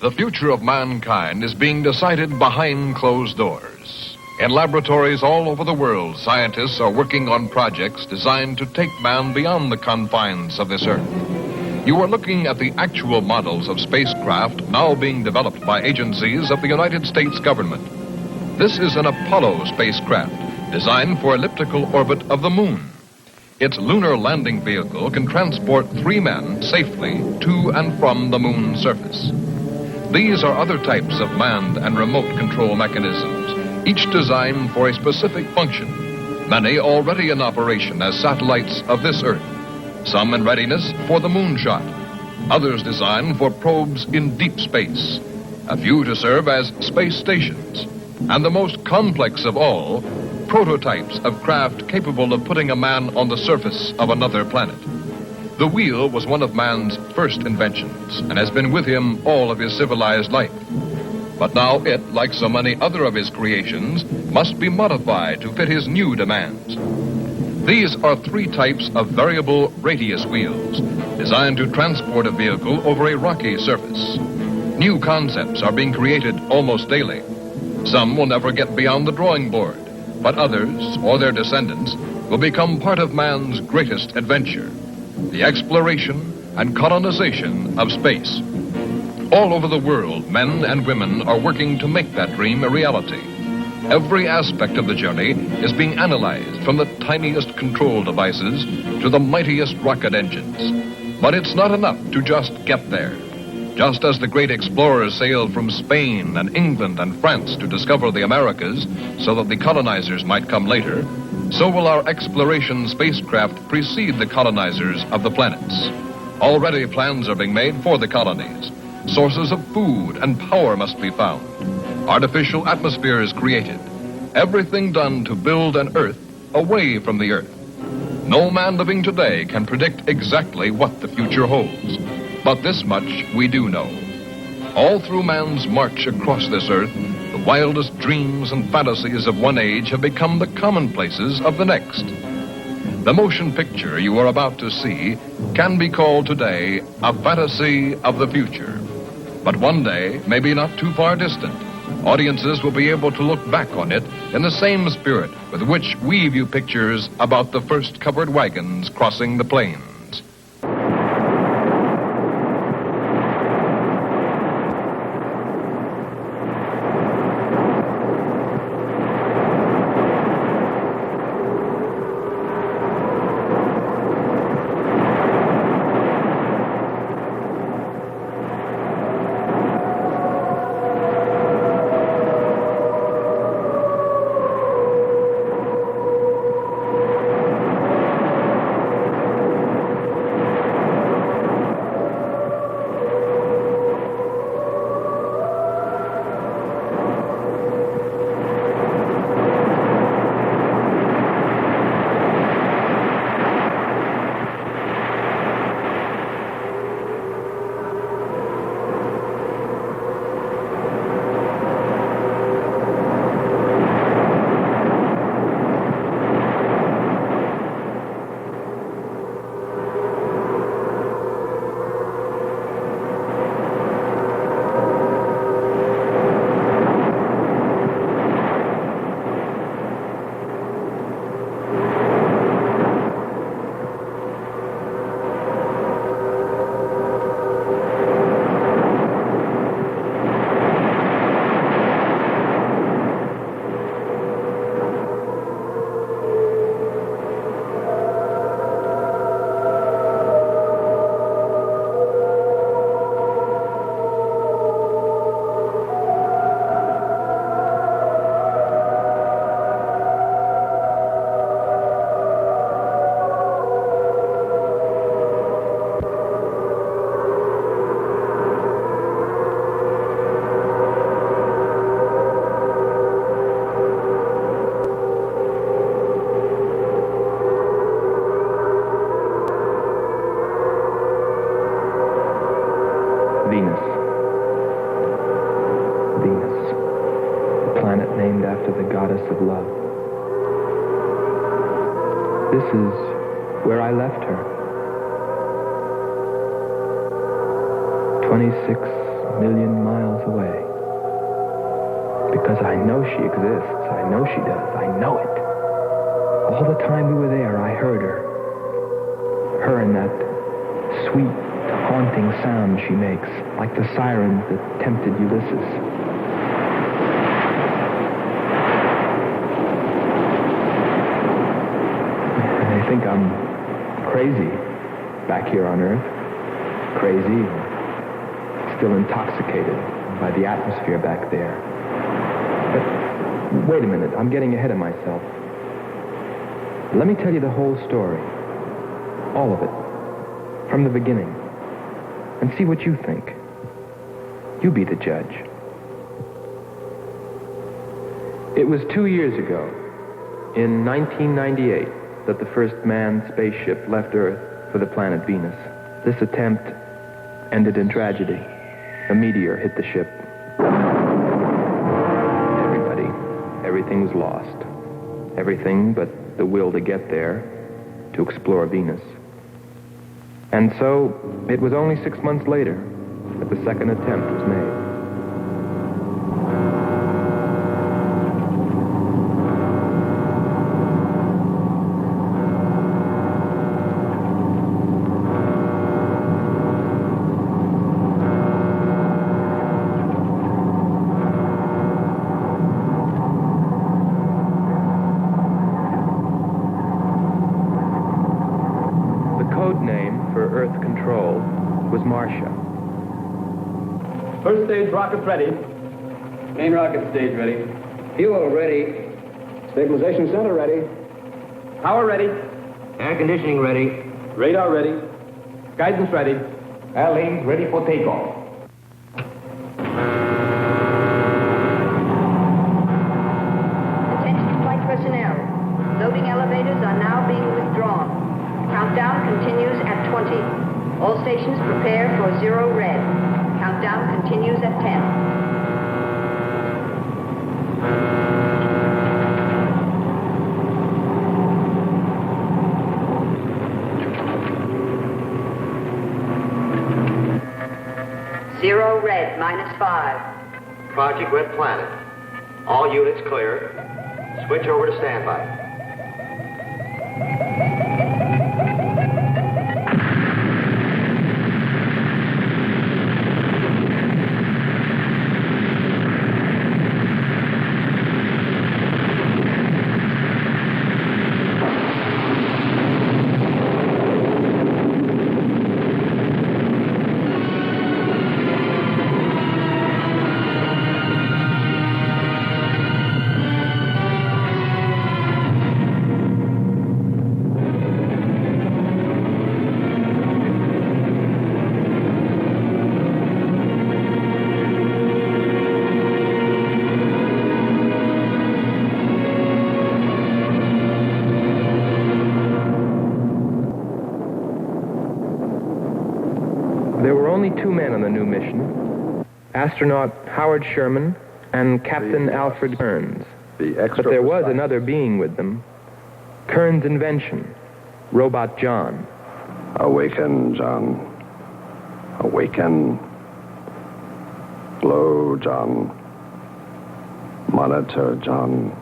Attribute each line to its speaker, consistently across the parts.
Speaker 1: The future of mankind is being decided behind closed doors. In laboratories all over the world, scientists are working on projects designed to take man beyond the confines of this Earth. You are looking at the actual models of spacecraft now being developed by agencies of the United States government. This is an Apollo spacecraft designed for elliptical orbit of the moon. Its lunar landing vehicle can transport 3 men safely to and from the moon's surface. These are other types of manned and remote control mechanisms, each designed for a specific function, many already in operation as satellites of this Earth, some in readiness for the moonshot, others designed for probes in deep space, a few to serve as space stations, and the most complex of all, prototypes of craft capable of putting a man on the surface of another planet. The wheel was one of man's first inventions and has been with him all of his civilized life. But now it, like so many other of his creations, must be modified to fit his new demands. These are 3 types of variable radius wheels designed to transport a vehicle over a rocky surface. New concepts are being created almost daily. Some will never get beyond the drawing board, but others, or their descendants, will become part of man's greatest adventure, the exploration and colonization of space. All over the world, men and women are working to make that dream a reality. Every aspect of the journey is being analyzed, from the tiniest control devices to the mightiest rocket engines. But it's not enough to just get there. Just as the great explorers sailed from Spain and England and France to discover the Americas so that the colonizers might come later, so will our exploration spacecraft precede the colonizers of the planets. Already plans are being made for the colonies. Sources of food and power must be found. Artificial atmospheres created. Everything done to build an Earth away from the Earth. No man living today can predict exactly what the future holds. But this much we do know. All through man's march across this Earth, the wildest dreams and fantasies of one age have become the commonplaces of the next. The motion picture you are about to see can be called today a fantasy of the future. But one day, maybe not too far distant, audiences will be able to look back on it in the same spirit with which we view pictures about the first covered wagons crossing the plains.
Speaker 2: of love. This is where I left her. 26 million miles away. Because I know she exists. I know she does. I know it. All the time we were there, I heard her. Her and that sweet, haunting sound she makes, like the sirens that tempted Ulysses. I think I'm crazy back here on Earth. Crazy, still intoxicated by the atmosphere back there. But wait a minute, I'm getting ahead of myself. Let me tell you the whole story. All of it. From the beginning. And see what you think. You be the judge. It was 2 years ago, in 1998, that the first manned spaceship left Earth for the planet Venus. This attempt ended in tragedy. A meteor hit the ship. Everything was lost. Everything but the will to get there, to explore Venus. And so, it was only 6 months later that the second attempt was made.
Speaker 3: First stage rockets ready. Main rocket stage ready.
Speaker 4: Fuel ready.
Speaker 3: Stabilization center ready. Power ready.
Speaker 4: Air conditioning ready.
Speaker 3: Radar ready. Guidance ready.
Speaker 4: Airlines ready for takeoff.
Speaker 5: Attention flight personnel. Loading elevators are now being withdrawn. Countdown continues at 20. All stations prepare for 0 red. Countdown continues at 10. Zero red, -5.
Speaker 4: Project Red Planet. All units clear. Switch over to standby.
Speaker 2: There were only 2 men on the new mission, astronaut Howard Sherman and Captain Alfred Kearns. But there was another being with them, Kearns' invention, Robot John.
Speaker 6: Awaken, John. Awaken. Glow, John. Monitor, John.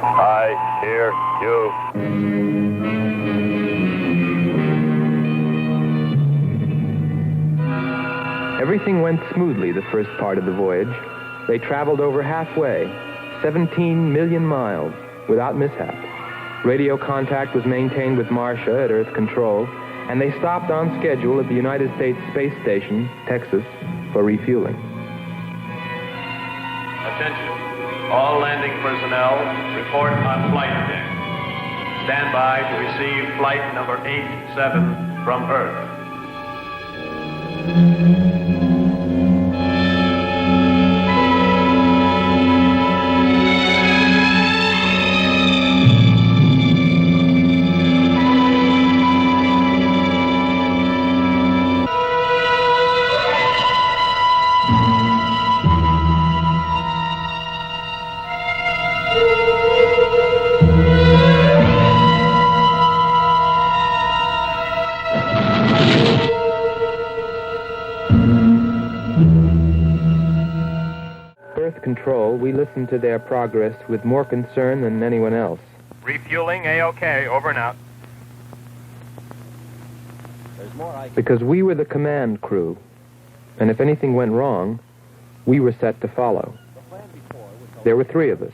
Speaker 7: I hear you.
Speaker 2: Everything went smoothly the first part of the voyage. They traveled over halfway, 17 million miles, without mishap. Radio contact was maintained with Marcia at Earth Control, and they stopped on schedule at the United States Space Station, Texas, for refueling.
Speaker 7: Attention. All landing personnel, report on flight deck. Stand by to receive flight number 87 from Earth.
Speaker 2: with control, we listened to their progress with more concern than anyone else.
Speaker 8: Refueling A-OK, over and out.
Speaker 2: Because we were the command crew, and if anything went wrong, we were set to follow. There were three of us.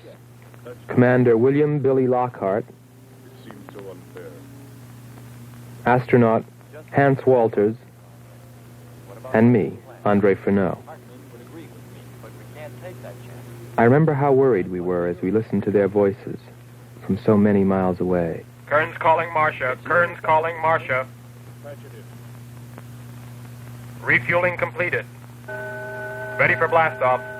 Speaker 2: Commander William Billy Lockhart, astronaut Hans Walters, and me, Andre Furneaux. I remember how worried we were as we listened to their voices from so many miles away.
Speaker 8: Kern's calling Marcia. Kern's calling Marcia. Refueling completed. Ready for blastoff.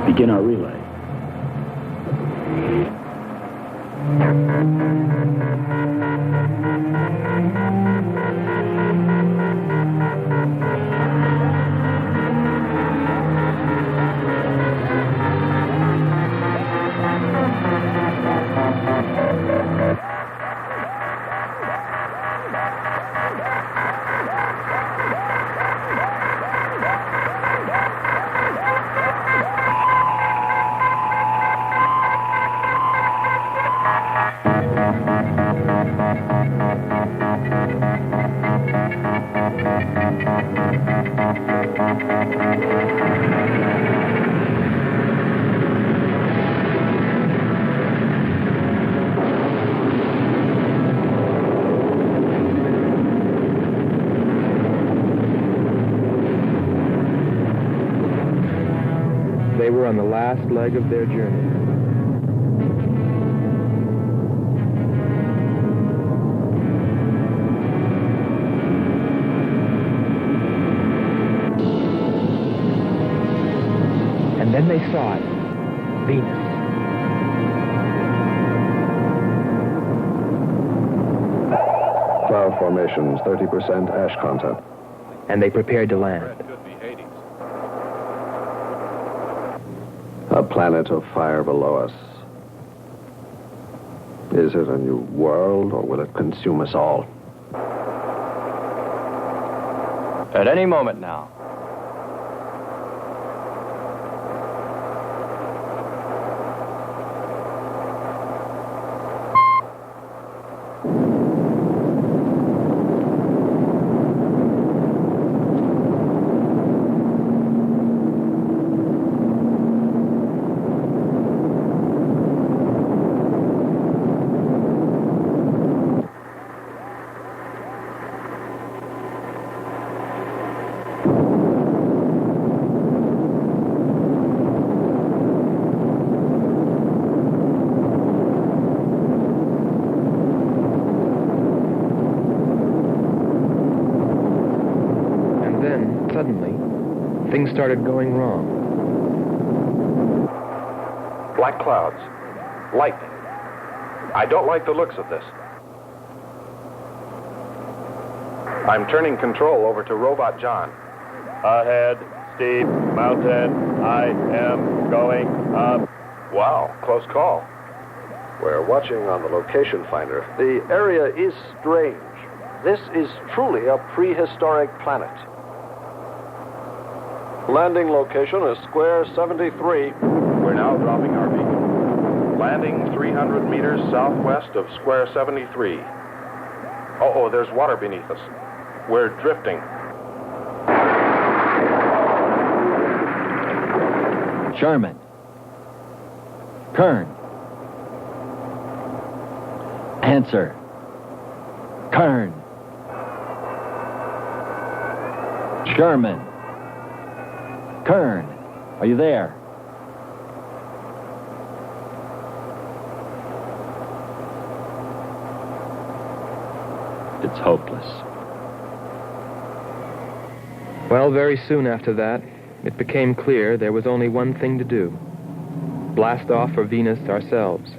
Speaker 3: Begin our relay.
Speaker 2: They were on the last leg of their journey. And then they saw it, Venus.
Speaker 6: Cloud formations, 30% ash content.
Speaker 2: And they prepared to land.
Speaker 6: A planet of fire below us. Is it a new world, or will it consume us all?
Speaker 4: At any moment now.
Speaker 2: Suddenly, things started going wrong.
Speaker 9: Black clouds. Lightning. I don't like the looks of this. I'm turning control over to Robot John.
Speaker 7: Ahead, steep mountain. I am going up.
Speaker 9: Wow, close call.
Speaker 6: We're watching on the location finder. The area is strange. This is truly a prehistoric planet. Landing location is Square 73.
Speaker 9: We're now dropping our beacon. Landing 300 meters southwest of Square 73. Oh, there's water beneath us. We're drifting.
Speaker 10: Sherman. Kern. Answer. Kern. Sherman. Kern, are you there? It's hopeless.
Speaker 2: Well, very soon after that, it became clear there was only one thing to do. Blast off for Venus ourselves.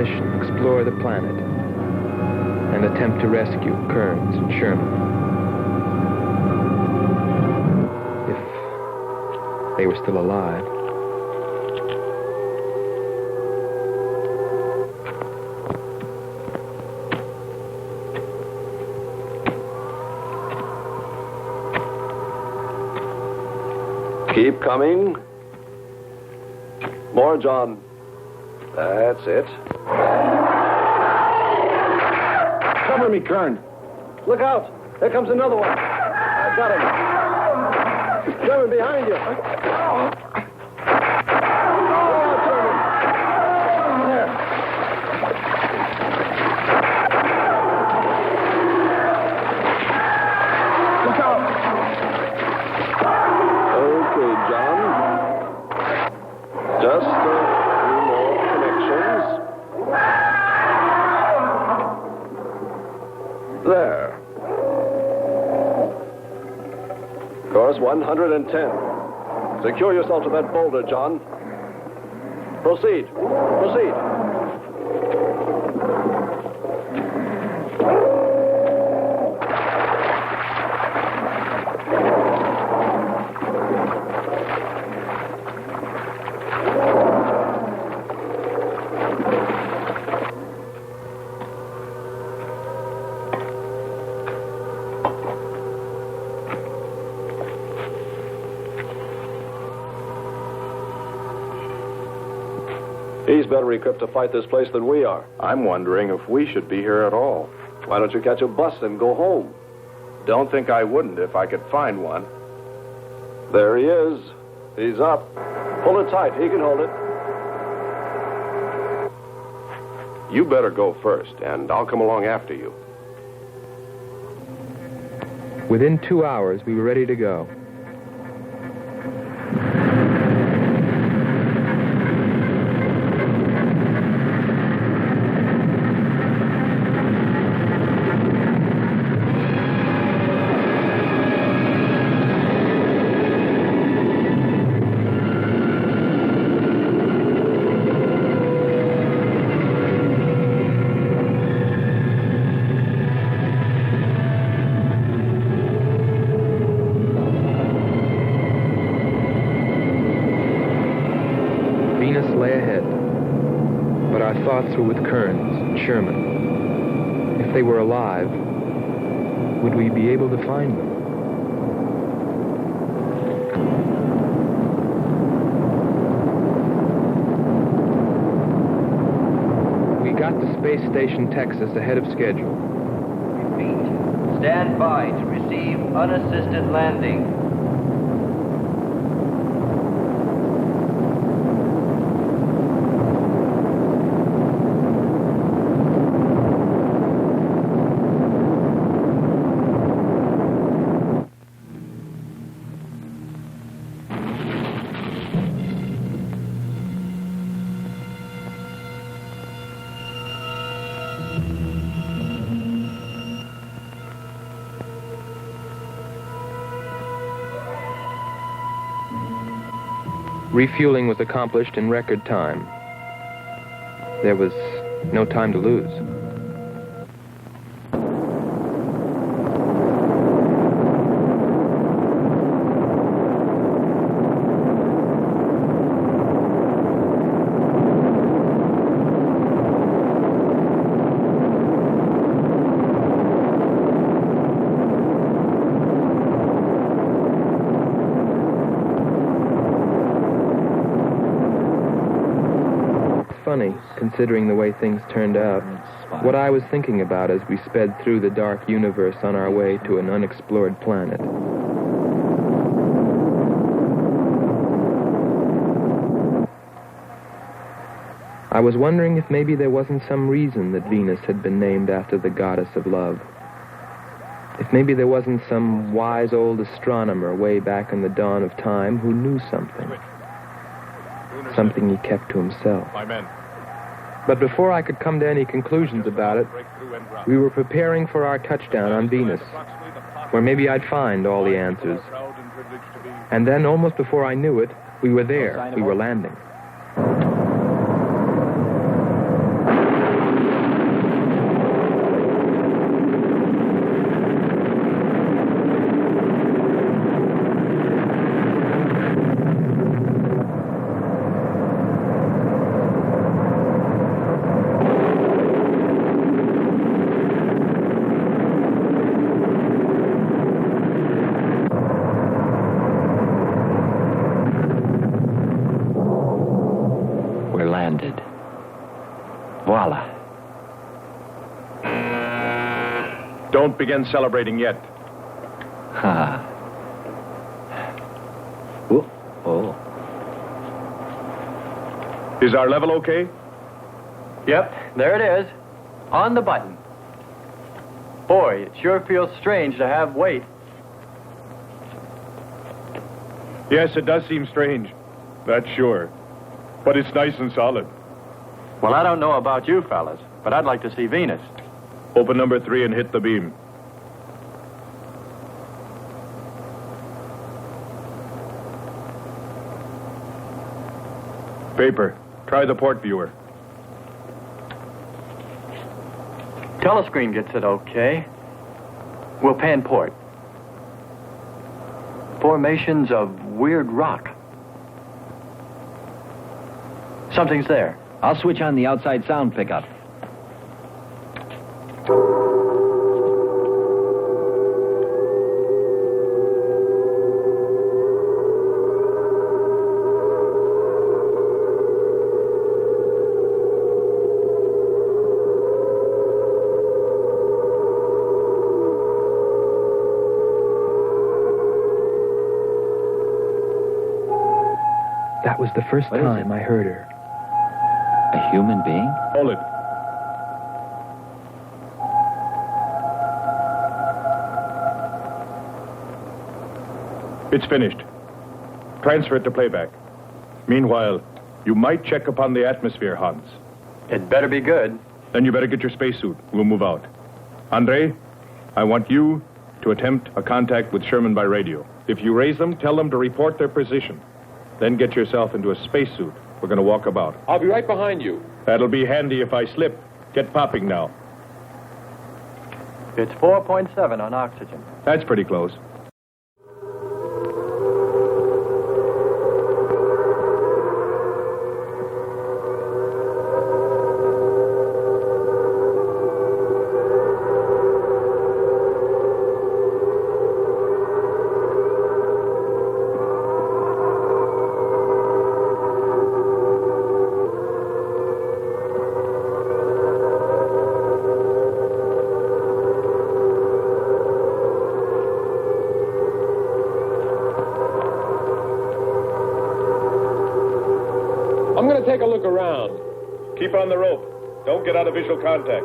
Speaker 2: mission, explore the planet, and attempt to rescue Kearns and Sherman. If they were still alive.
Speaker 6: Keep coming. More, John. That's it.
Speaker 3: Cover me, Kern. Look out. There comes another one. I got him. Sherman, behind you.
Speaker 6: Just a few more connections. There. Course 110. Secure yourself to that boulder, John. Proceed. Proceed. He's better equipped to fight this place than we are.
Speaker 9: I'm wondering if we should be here at all.
Speaker 6: Why don't you catch a bus and go home?
Speaker 9: Don't think I wouldn't if I could find one.
Speaker 6: There he is. He's up. Pull it tight. He can hold it.
Speaker 9: You better go first, and I'll come along after you.
Speaker 2: Within 2 hours, we were ready to go. Were with Kearns and Sherman. If they were alive, would we be able to find them? We got to Space Station Texas ahead of schedule.
Speaker 4: Repeat. Stand by to receive unassisted landing.
Speaker 2: Refueling was accomplished in record time. There was no time to lose. Funny, considering the way things turned out. What I was thinking about as we sped through the dark universe on our way to an unexplored planet. I was wondering if maybe there wasn't some reason that Venus had been named after the goddess of love. If maybe there wasn't some wise old astronomer way back in the dawn of time who knew something. Something he kept to himself. But before I could come to any conclusions about it, we were preparing for our touchdown on Venus, where maybe I'd find all the answers. And then, almost before I knew it, we were there. We were landing.
Speaker 9: begin celebrating yet.
Speaker 10: Ha. Oh. Oh.
Speaker 9: Is our level okay?
Speaker 11: Yep, there it is. On the button. Boy, it sure feels strange to have weight.
Speaker 9: Yes, it does seem strange. That's sure. But it's nice and solid.
Speaker 11: Well, I don't know about you fellas, but I'd like to see Venus.
Speaker 9: Open number 3 and hit the beam. Paper. Try the port viewer.
Speaker 11: Telescreen gets it okay. We'll pan port. Formations of weird rock. Something's there.
Speaker 10: I'll switch on the outside sound pickup.
Speaker 2: That was the first time I heard her.
Speaker 10: A human being?
Speaker 9: Hold it. It's finished. Transfer it to playback. Meanwhile, you might check upon the atmosphere, Hans.
Speaker 11: It better be good.
Speaker 9: Then you better get your spacesuit. We'll move out. Andre, I want you to attempt a contact with Sherman by radio. If you raise them, tell them to report their position. Then get yourself into a spacesuit. We're going to walk about.
Speaker 3: I'll be right behind you.
Speaker 9: That'll be handy if I slip. Get popping now.
Speaker 11: It's 4.7 on oxygen.
Speaker 9: That's pretty close.
Speaker 3: I'm going to take a look around.
Speaker 9: Keep on the rope. Don't get out of visual contact.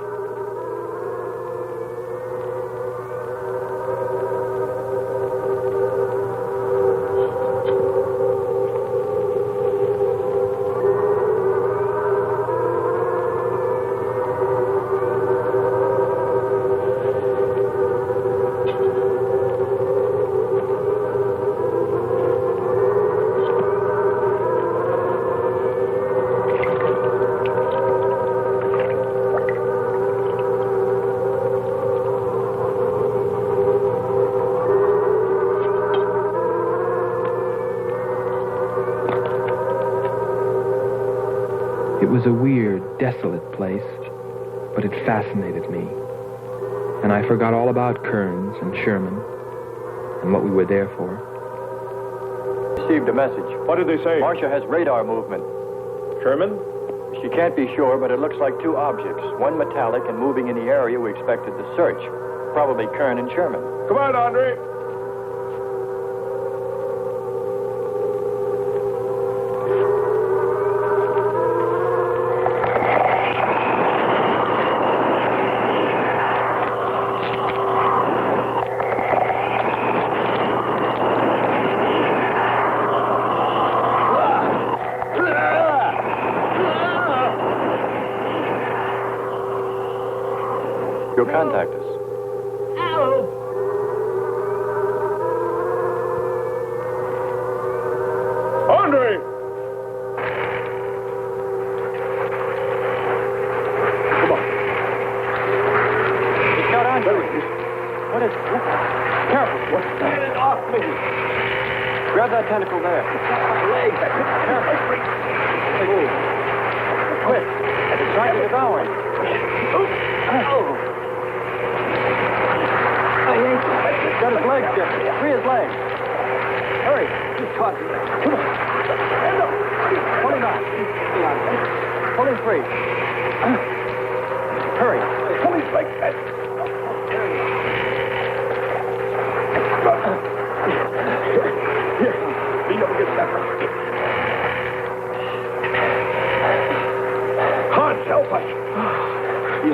Speaker 2: It was a weird, desolate place, but it fascinated me. And I forgot all about Kearns and Sherman and what we were there for.
Speaker 11: Received a message.
Speaker 9: What did they say?
Speaker 11: Marcia has radar movement.
Speaker 9: Sherman?
Speaker 11: She can't be sure, but it looks like two objects. One metallic and moving in the area we expected to search. Probably Kern and Sherman.
Speaker 9: Come on, Andre.
Speaker 11: You'll contact us.
Speaker 9: Andre!
Speaker 11: Come on. It's got Andre. What is it? Careful. What's that? Get it off me. Grab that tentacle there. It's got my leg. Careful. Move. Quick. It's trying to devour him. He's got his legs different. Free his legs. Hurry. He's caught. Come on. Pull him out. Pull him free. Hurry. Pull him like that.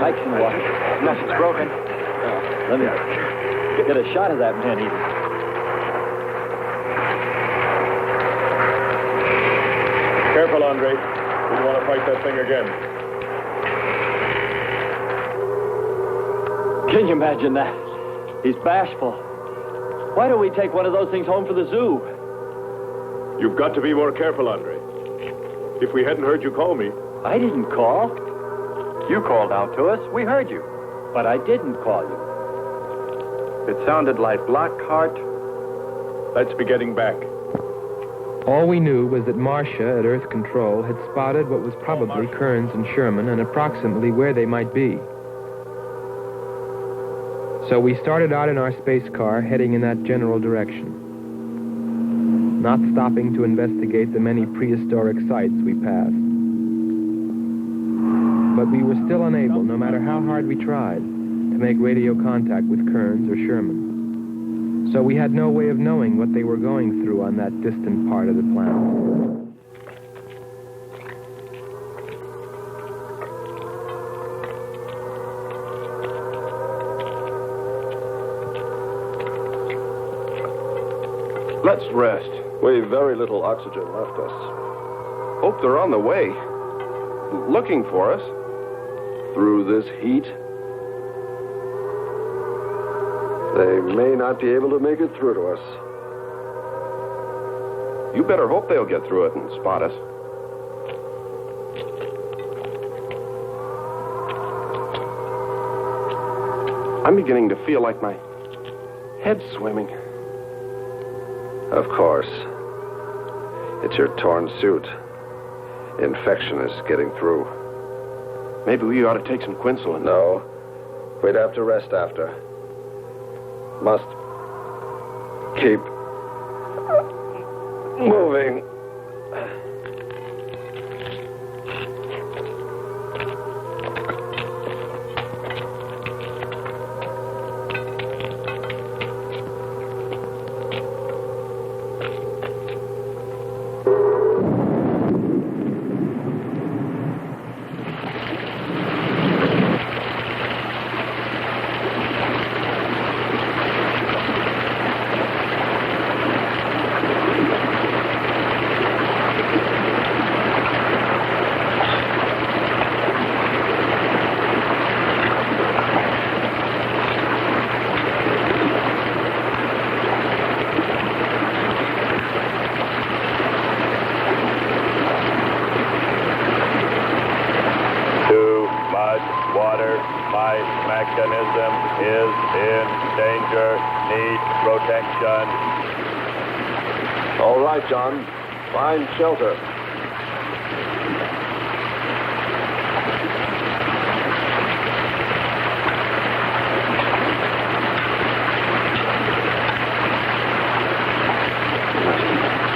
Speaker 11: Mike can watch. Nothing's broken. Let me get a shot of that man even.
Speaker 9: Careful, Andre. We don't want to fight that thing again.
Speaker 11: Can you imagine that? He's bashful. Why don't we take one of those things home for the zoo?
Speaker 9: You've got to be more careful, Andre. If we hadn't heard you call me...
Speaker 11: I didn't call. You called out to us. We heard you. But I didn't call you.
Speaker 9: It sounded like Lockhart. Let's be getting back.
Speaker 2: All we knew was that Marcia at Earth Control had spotted what was probably Kearns and Sherman and approximately where they might be. So we started out in our space car, heading in that general direction, not stopping to investigate the many prehistoric sites we passed. But we were still unable, no matter how hard we tried, to make radio contact with Kearns or Sherman. So we had no way of knowing what they were going through on that distant part of the planet.
Speaker 6: Let's rest. We've very little oxygen left us. Hope they're on the way. Looking for us. Through this heat. They may not be able to make it through to us. You better hope they'll get through it and spot us. I'm beginning to feel like my head's swimming. Of course. It's your torn suit. Infection is getting through. Maybe we ought to take some quinsulin. No. We'd have to rest after. Must keep moving. All right, John. Find shelter.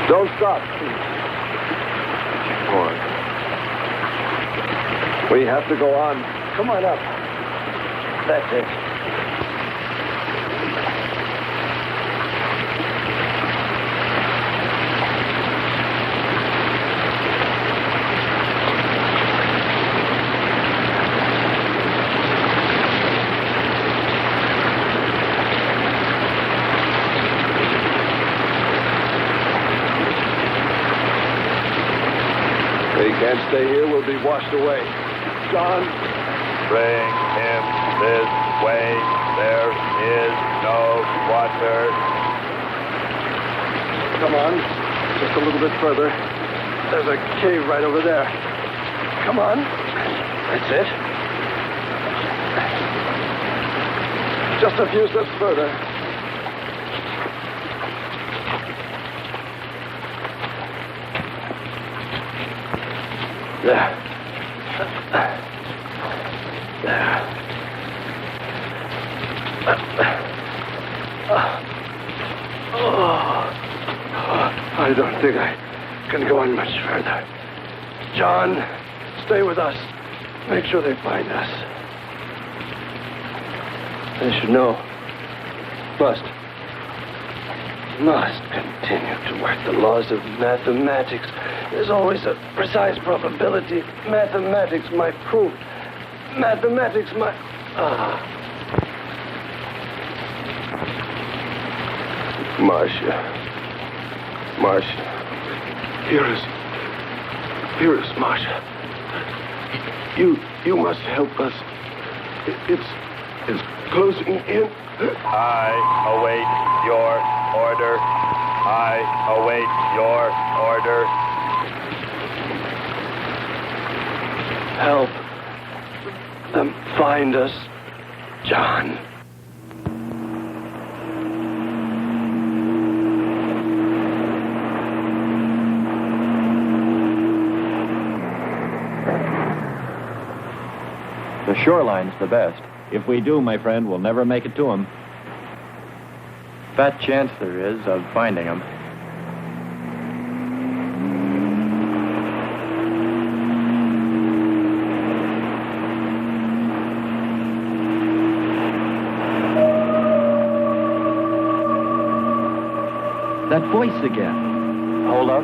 Speaker 6: Don't stop. Come on. We have to go on. Come on up. That's it. Can't stay here, we'll be washed away. John.
Speaker 7: Bring him this way. There is no water.
Speaker 6: Come on. Just a little bit further. There's a cave right over there. Come on. That's it. Just a few steps further. There. There. I don't think I can go on much further. John, stay with us. Make sure they find us. They should know. Must continue to work the laws of mathematics. There's always a precise probability. Mathematics might prove mathematics, my... Marcia. Here is Marcia. You must help us. It's closing in.
Speaker 7: I await your order. I await your order.
Speaker 6: Help them find us, John.
Speaker 11: The shoreline's the best.
Speaker 10: If we do, my friend, we'll never make it to him.
Speaker 11: Fat chance there is of finding him.
Speaker 10: That voice again.
Speaker 11: Hold up.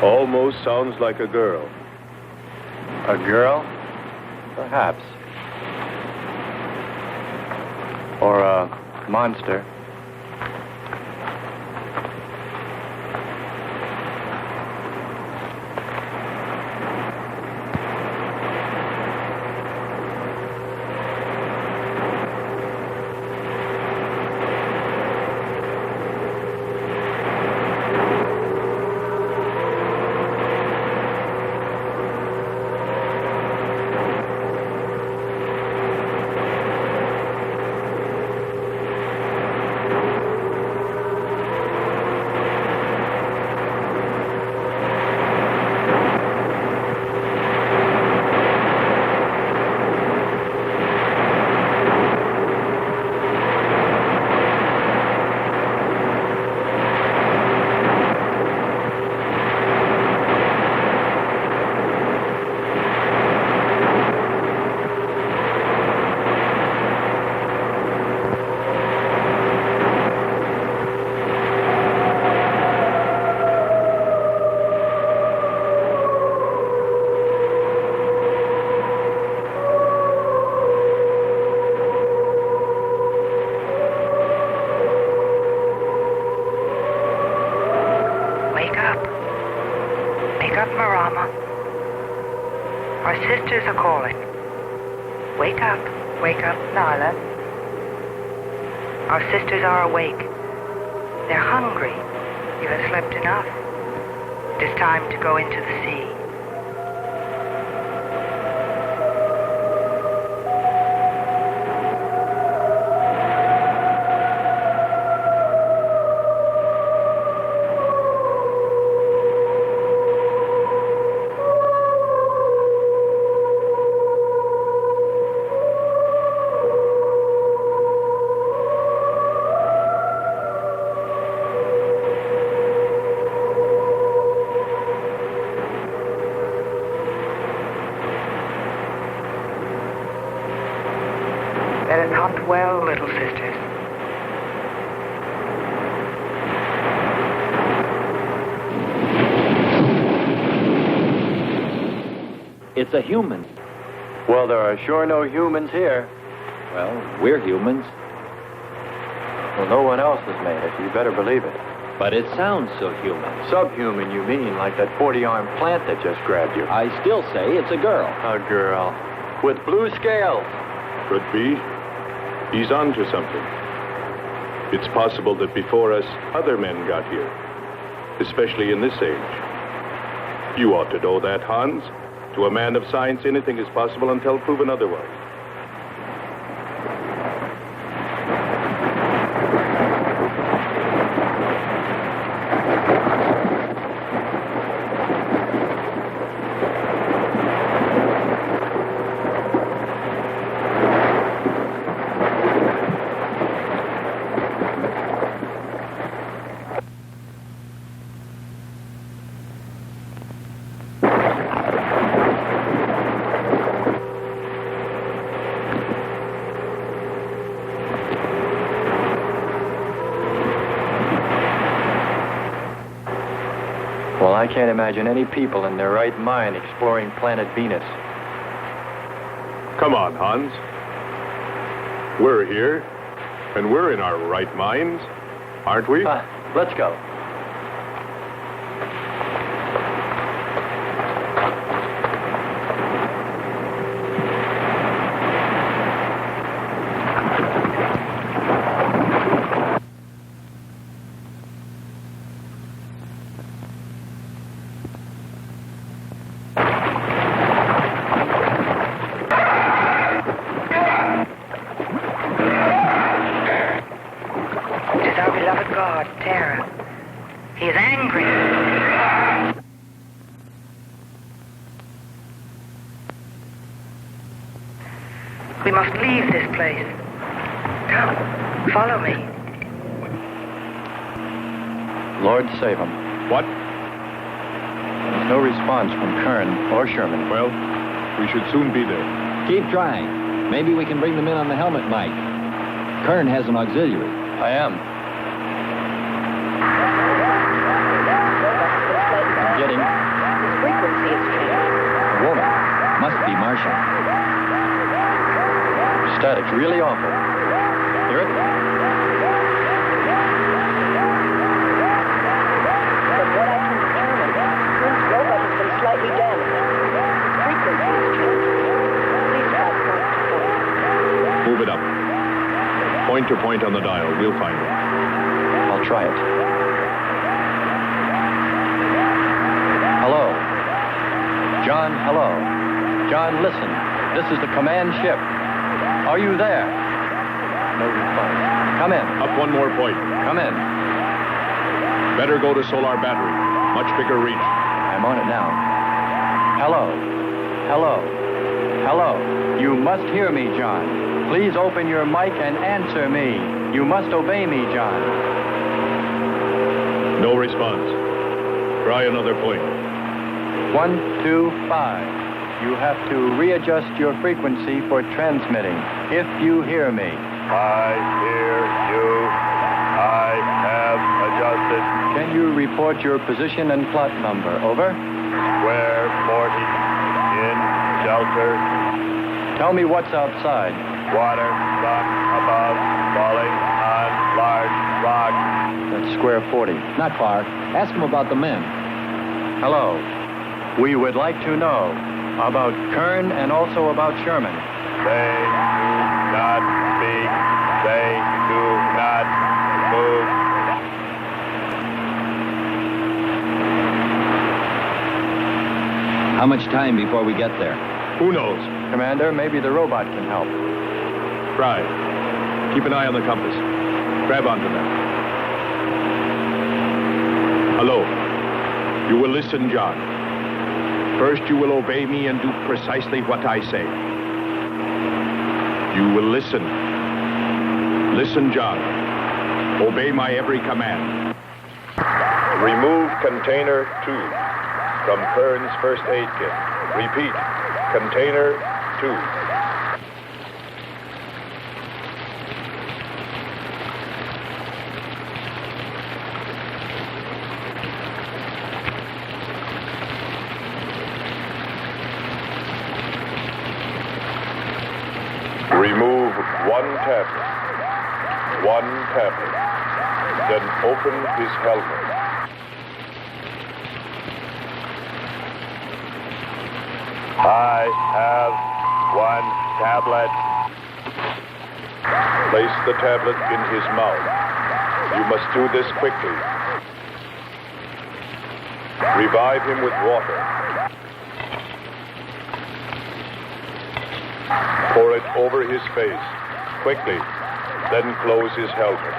Speaker 9: Almost sounds like a girl.
Speaker 11: A girl? Perhaps. Or a monster.
Speaker 12: Our sisters are calling. Wake up, Nyla. Our sisters are awake. They're hungry. You have slept enough. It is time to go into the sea. That is not well, little sisters.
Speaker 10: It's a human.
Speaker 11: Well, there are sure no humans here.
Speaker 10: Well, we're humans.
Speaker 11: Well, no one else has made it. You better believe it.
Speaker 10: But it sounds so human.
Speaker 11: Subhuman, you mean, like that 40-armed plant that just grabbed you.
Speaker 10: I still say it's a girl.
Speaker 11: A girl. With blue scales.
Speaker 9: Could be. He's on to something. It's possible that before us, other men got here. Especially in this age. You ought to know that, Hans. To a man of science, anything is possible until proven otherwise.
Speaker 11: Well, I can't imagine any people in their right mind exploring planet Venus.
Speaker 9: Come on, Hans. We're here, and we're in our right minds, aren't we?
Speaker 11: Let's go.
Speaker 12: We must leave this place. Come, follow me.
Speaker 11: Lord save him.
Speaker 9: What?
Speaker 11: There's no response from Kern or Sherman.
Speaker 9: Well, we should soon be there.
Speaker 13: Keep trying. Maybe we can bring them in on the helmet mic. Kern has an auxiliary.
Speaker 11: I am. I'm getting...
Speaker 5: His frequency is changing.
Speaker 13: A woman. Must be Martian.
Speaker 11: Static's really awful. Hear it?
Speaker 5: From what I can determine, Kern's robot has been slightly damaged. Frequency is changing. Please try point to point.
Speaker 9: Move it up. Point to point on the dial. We'll find it.
Speaker 11: I'll try it. Hello. John, hello. John, listen. This is the command ship. Are you there? No response. Come in.
Speaker 9: Up one more point.
Speaker 11: Come in.
Speaker 9: Better go to solar battery. Much bigger reach.
Speaker 11: I'm on it now. Hello. Hello. Hello. You must hear me, John. Please open your mic and answer me. You must obey me, John.
Speaker 9: No response. Try another point.
Speaker 11: 1, 2, 5. You have to readjust your frequency for transmitting. If you hear me.
Speaker 7: I hear you. I have adjusted.
Speaker 11: Can you report your position and plot number? Over.
Speaker 7: Square 40. In shelter.
Speaker 11: Tell me what's outside.
Speaker 7: Water, sun above, falling on large rock.
Speaker 11: That's square 40.
Speaker 13: Not far. Ask him about the men.
Speaker 11: Hello. We would like to know about Kern and also about Sherman.
Speaker 7: They do not speak. They do not move.
Speaker 13: How much time before we get there?
Speaker 9: Who knows?
Speaker 11: Commander, maybe the robot can help.
Speaker 9: Try. Keep an eye on the compass. Grab onto that. Hello. You will listen, John. First, you will obey me and do precisely what I say. You will listen. Listen, John. Obey my every command.
Speaker 6: Remove container 2 from Kern's first aid kit. Repeat, container 2. Remove one tablet. Then open his helmet.
Speaker 7: I have one tablet.
Speaker 6: Place the tablet in his mouth. You must do this quickly. Revive him with water. Pour it over his face, quickly, then close his helmet.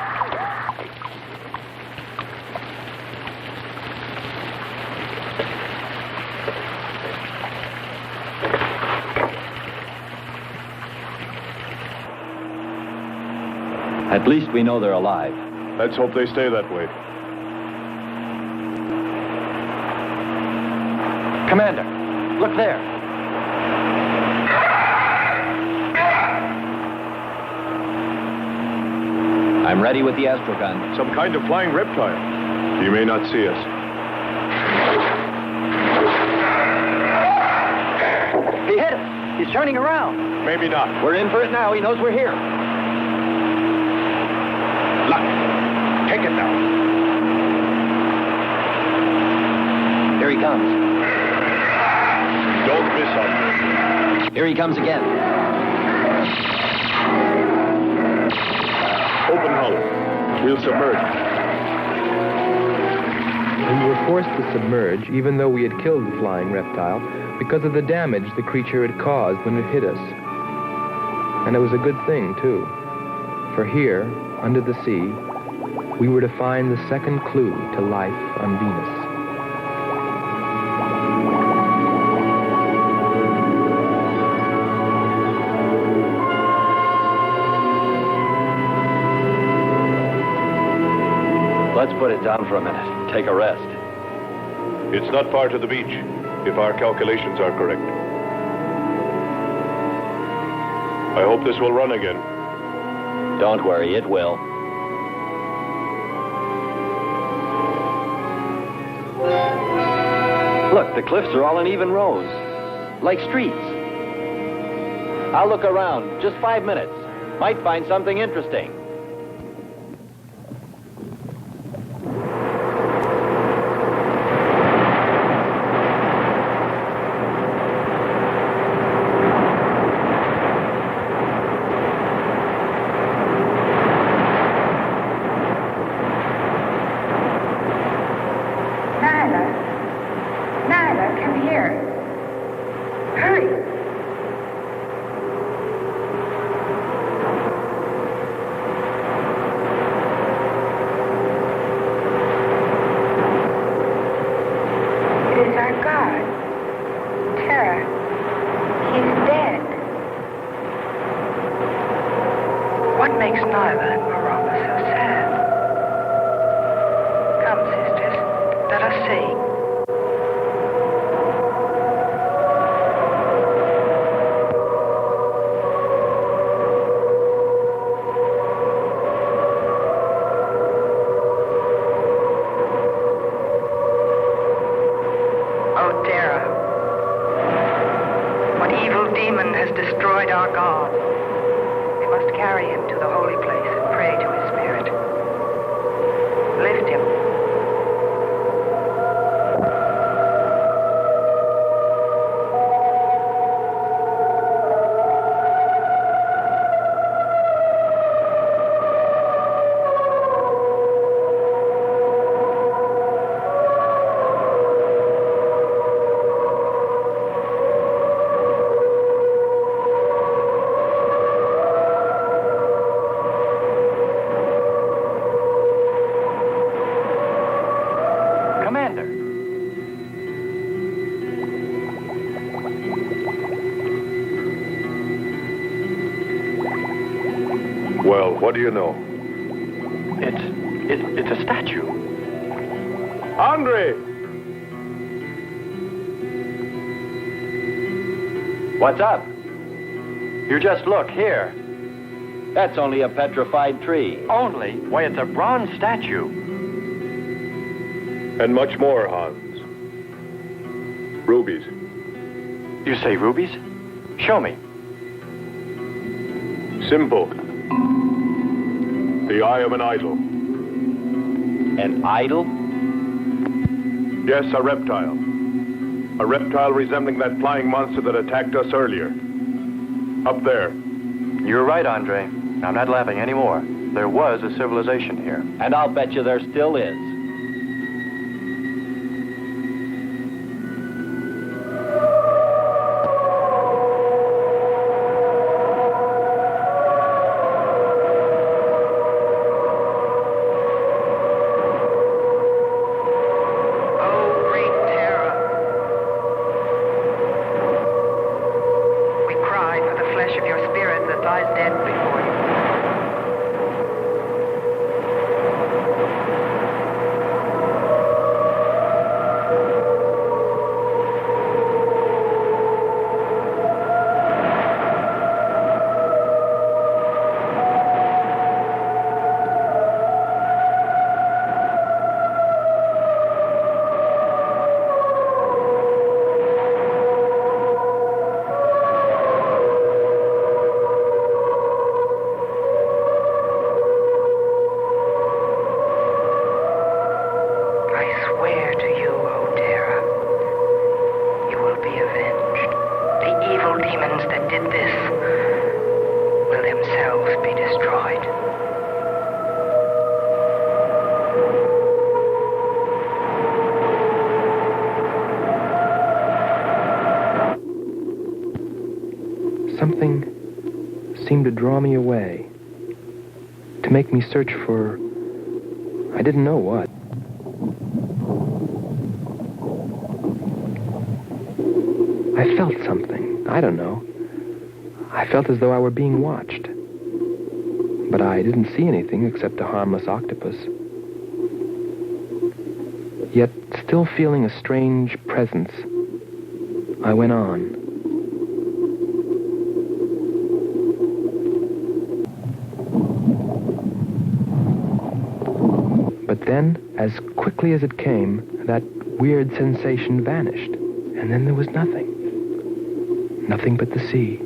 Speaker 13: At least we know they're alive.
Speaker 9: Let's hope they stay that way.
Speaker 11: Commander, look there.
Speaker 13: I'm ready with the astrogun.
Speaker 9: Some kind of flying reptile. He may not see us.
Speaker 10: He's turning around.
Speaker 9: Maybe not.
Speaker 10: We're in for it now. He knows we're here.
Speaker 9: Look. Take it now.
Speaker 10: Here he comes.
Speaker 9: Don't miss him.
Speaker 10: Here he comes again.
Speaker 9: Open hull. We'll submerge.
Speaker 2: We were forced to submerge, even though we had killed the flying reptile, because of the damage the creature had caused when it hit us. And it was a good thing, too. For here, under the sea, we were to find the second clue to life on Venus.
Speaker 10: Let's put it down for a minute. Take a rest.
Speaker 9: It's not far to the beach, if our calculations are correct. I hope this will run again.
Speaker 10: Don't worry, it will. Look, the cliffs are all in even rows, like streets. I'll look around. Just 5 minutes. Might find something interesting.
Speaker 12: Nyla, come here. Hurry. It is our God. Tara. He's dead. What makes Nyla and Marama so sad? Come, sisters, let us see. Oh, Tara, what evil demon has destroyed our God? We must carry him to the holy place and pray to his spirit. Lift him.
Speaker 10: Commander.
Speaker 9: Well, what do you know?
Speaker 10: It's a statue.
Speaker 9: Andre!
Speaker 10: What's up? You just look here. That's only a petrified tree. Only? Why, it's a bronze statue.
Speaker 9: And much more, Hans. Rubies.
Speaker 10: You say rubies? Show me.
Speaker 9: Simple. The eye of an idol.
Speaker 10: An idol?
Speaker 9: Yes, a reptile. A reptile resembling that flying monster that attacked us earlier. Up there.
Speaker 10: You're right, Andre. I'm not laughing anymore. There was a civilization here. And I'll bet you there still is.
Speaker 12: Oh, great Tara. We cry for the flesh of your spirit that lies dead before you. like this will themselves be destroyed.
Speaker 2: Something seemed to draw me away, to make me search for, I didn't know what. I felt something, I don't know. I felt as though I were being watched. But I didn't see anything except a harmless octopus. Yet, still feeling a strange presence, I went on. But then, as quickly as it came, that weird sensation vanished. And then there was nothing. Nothing but the sea.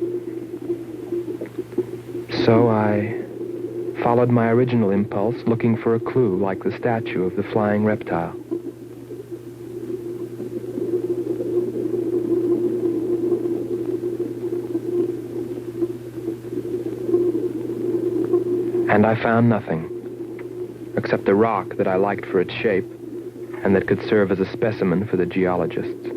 Speaker 2: So I followed my original impulse, looking for a clue like the statue of the flying reptile. And I found nothing, except a rock that I liked for its shape and that could serve as a specimen for the geologists.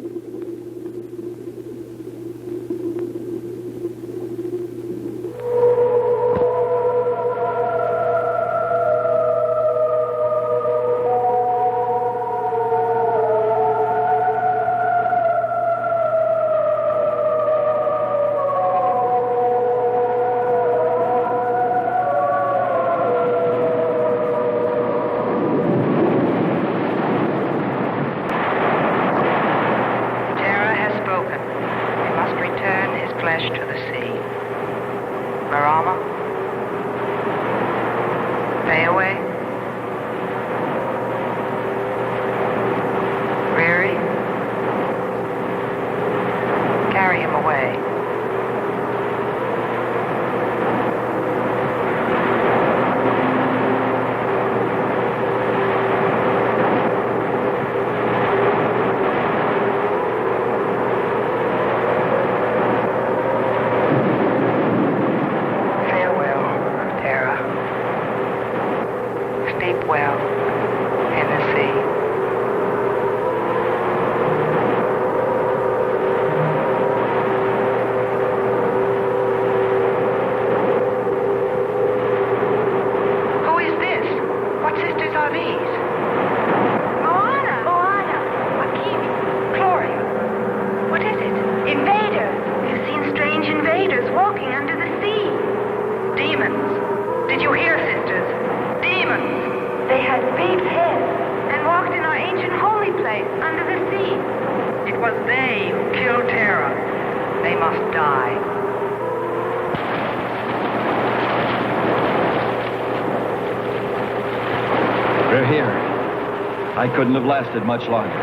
Speaker 10: I couldn't have lasted much longer.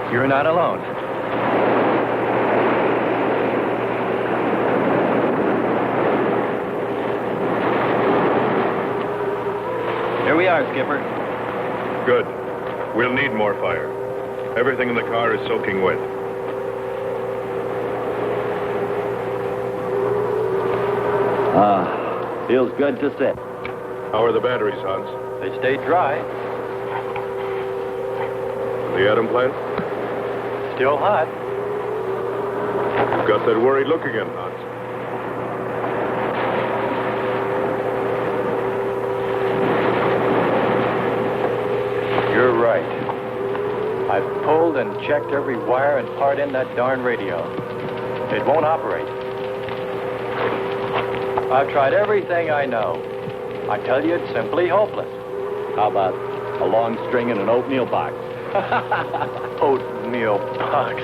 Speaker 11: You're not alone. Here we are, Skipper.
Speaker 9: Good. We'll need more fire. Everything in the car is soaking wet.
Speaker 10: Feels good to sit.
Speaker 9: How are the batteries, Hans?
Speaker 11: They stayed dry.
Speaker 9: The atom plant?
Speaker 11: Still hot.
Speaker 9: You've got that worried look again, Hans.
Speaker 11: You're right. I've pulled and checked every wire and part in that darn radio. It won't operate. I've tried everything I know. I tell you, it's simply hopeless.
Speaker 10: How about a long string and an oatmeal box?
Speaker 11: Oatmeal box.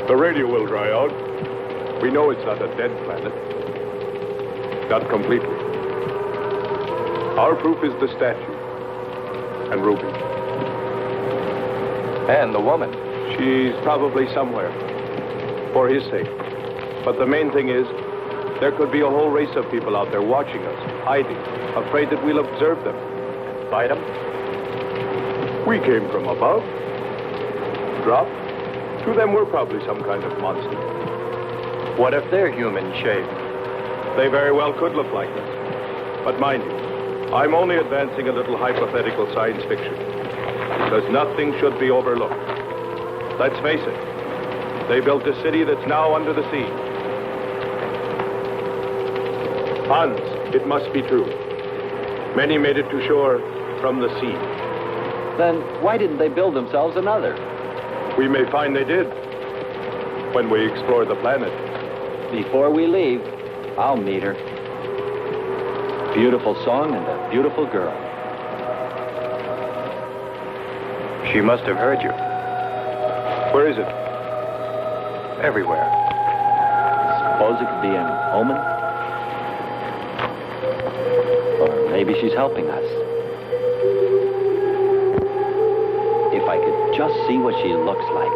Speaker 9: The radio will dry out. We know it's not a dead planet. Not completely. Our proof is the statue. And Ruby.
Speaker 11: And the woman.
Speaker 9: She's probably somewhere. For his sake. But the main thing is, there could be a whole race of people out there watching us, hiding, afraid that we'll observe them.
Speaker 11: Fight them?
Speaker 9: We came from above. Dropped. To them, we're probably some kind of monster.
Speaker 11: What if they're human shaped?
Speaker 9: They very well could look like this. But mind you, I'm only advancing a little hypothetical science fiction. Because nothing should be overlooked. Let's face it, they built a city that's now under the sea. Hans, it must be true. Many made it to shore from the sea.
Speaker 10: Then why didn't they build themselves another?
Speaker 9: We may find they did when we explore the planet.
Speaker 10: Before we leave, I'll meet her. Beautiful song and a beautiful girl.
Speaker 11: She must have heard you.
Speaker 9: Where is it?
Speaker 11: Everywhere.
Speaker 10: Suppose it could be an omen? Or maybe she's helping us. If I could just see what she looks like.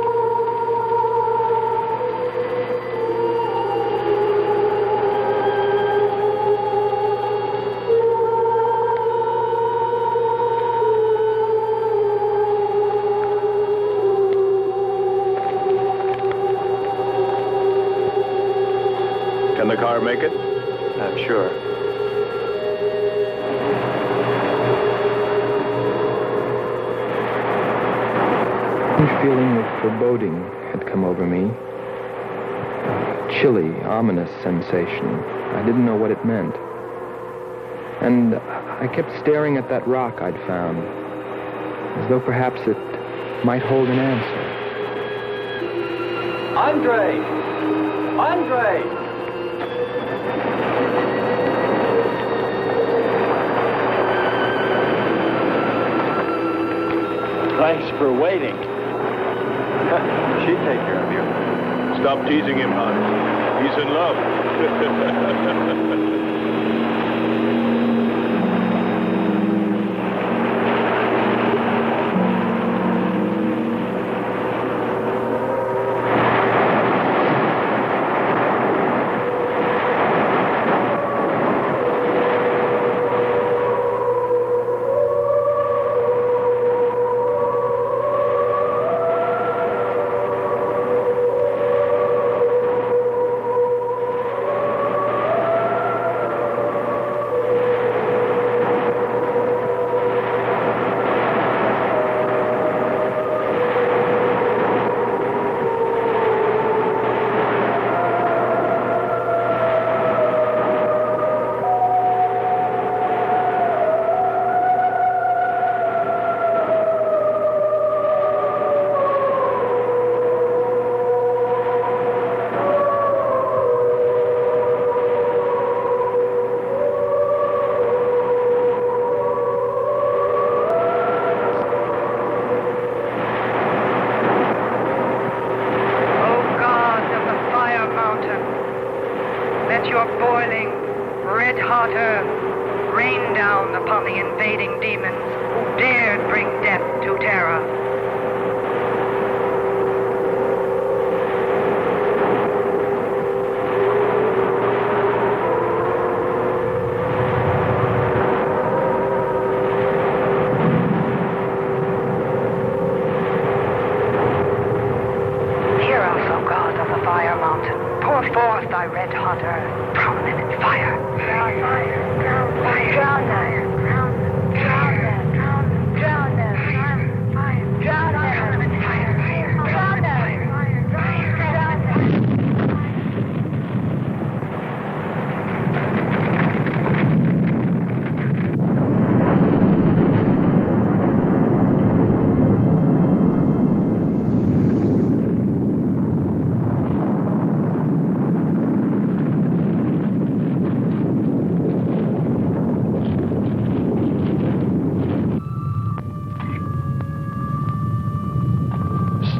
Speaker 9: Can the car make it?
Speaker 11: I'm sure.
Speaker 2: A feeling of foreboding had come over me. A chilly, ominous sensation. I didn't know what it meant. And I kept staring at that rock I'd found, as though perhaps it might hold an answer.
Speaker 10: Andre! Andre! Thanks for waiting.
Speaker 11: She'd take care of you.
Speaker 9: Stop teasing him, Hans. He's in love.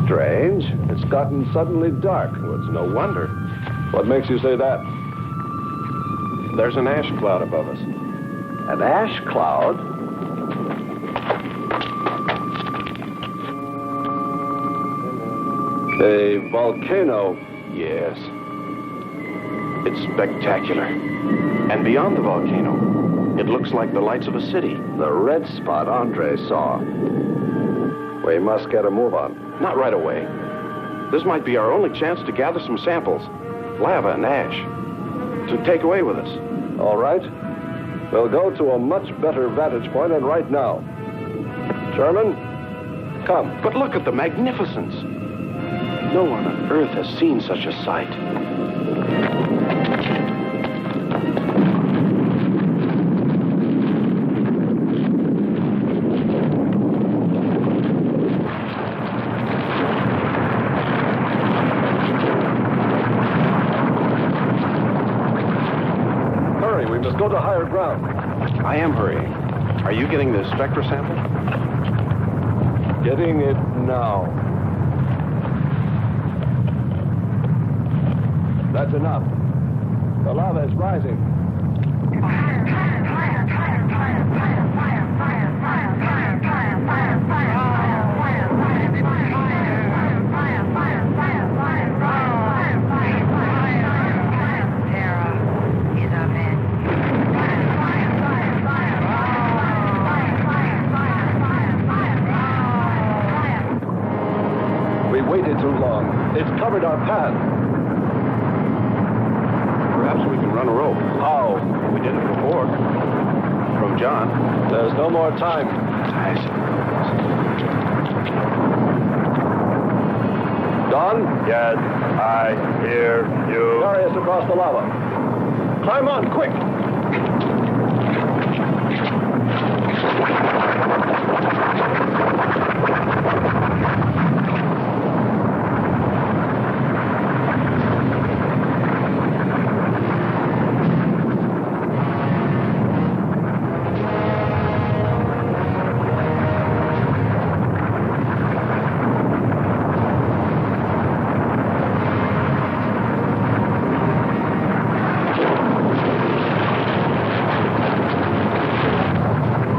Speaker 6: Strange. It's gotten suddenly dark. Well, it's no wonder. What makes you say that? There's an ash cloud above us. An ash cloud? A volcano. Yes. It's spectacular. And beyond the volcano, it looks like the lights of a city. The red spot Andre saw. We must get a move on. Not right away. This might be our only chance to gather some samples. lava and ash to take away with us.
Speaker 3: All right. We'll go to a much better vantage point, and right now. Sherman, come.
Speaker 6: But look at the magnificence. No one on Earth has seen such a sight.
Speaker 3: Hurry, we must go to higher ground.
Speaker 6: I am hurrying. Are you getting the spectra sample?
Speaker 3: Getting it now. That's enough. The lava is rising. We waited too long. It's covered our path.
Speaker 6: Perhaps we can run a rope.
Speaker 3: How?
Speaker 6: We did it before. From John.
Speaker 3: There's no more time. Don?
Speaker 7: Yes, I hear you.
Speaker 3: Carry us across the lava. Climb on, quick!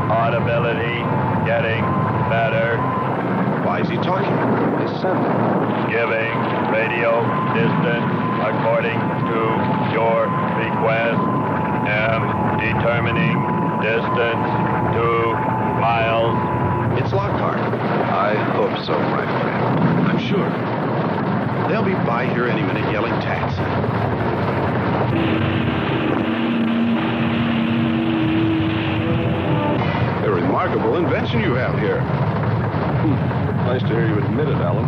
Speaker 7: Audibility getting better.
Speaker 6: Why is he talking? Listen.
Speaker 7: Giving radio distance according to your request. Am determining distance 2 miles.
Speaker 6: It's Lockhart. I hope so, my friend. I'm sure. They'll be by here any minute yelling taxi. A remarkable invention you have here.
Speaker 3: Nice to hear you admit it, Alan.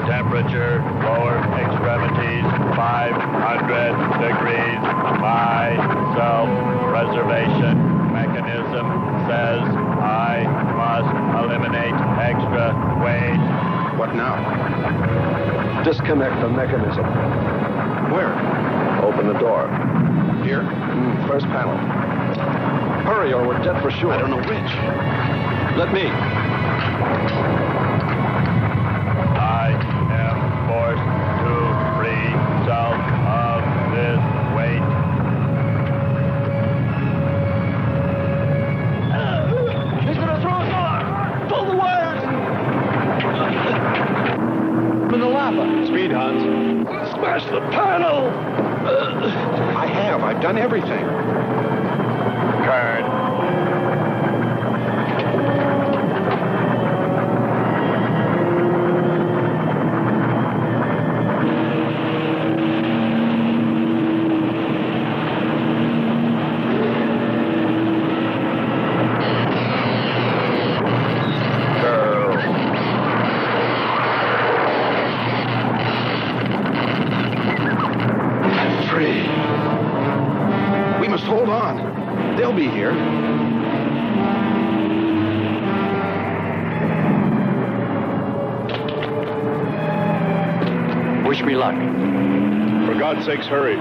Speaker 7: Temperature, lower extremities, 500 degrees. My self-preservation mechanism says I must eliminate extra weight.
Speaker 6: What now?
Speaker 3: Disconnect the mechanism.
Speaker 6: Where?
Speaker 3: Open the door.
Speaker 6: Here?
Speaker 3: First panel. Hurry or we're dead for sure.
Speaker 6: I don't know which.
Speaker 3: Let me.
Speaker 7: I am forced to free self of this weight.
Speaker 3: He's gonna throw us off! Pull the wires!
Speaker 6: In the lava. Speed, Hans.
Speaker 3: Smash the panel!
Speaker 6: I've done everything.
Speaker 7: Kern.
Speaker 6: Hold on. They'll be here.
Speaker 10: Wish me luck.
Speaker 9: For God's sakes, hurry.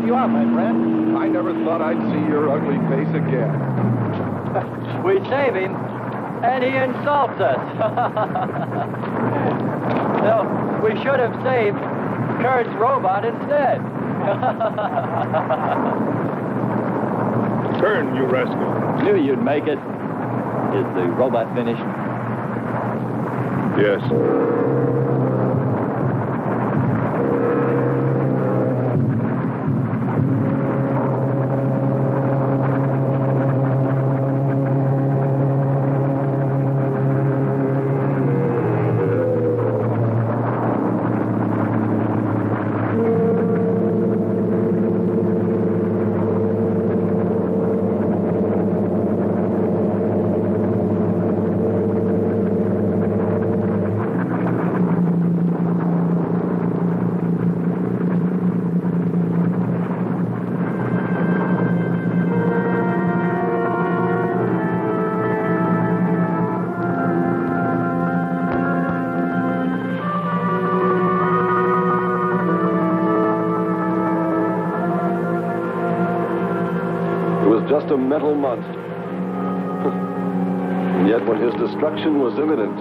Speaker 10: you are, my friend.
Speaker 6: I never thought I'd see your ugly face again.
Speaker 10: We save him, and he insults us. No, we should have saved Kurt's robot instead.
Speaker 9: Turn, you rascal.
Speaker 10: Knew you'd make it. Is the robot finished?
Speaker 9: Yes.
Speaker 6: Just a metal monster. And yet when his destruction was imminent,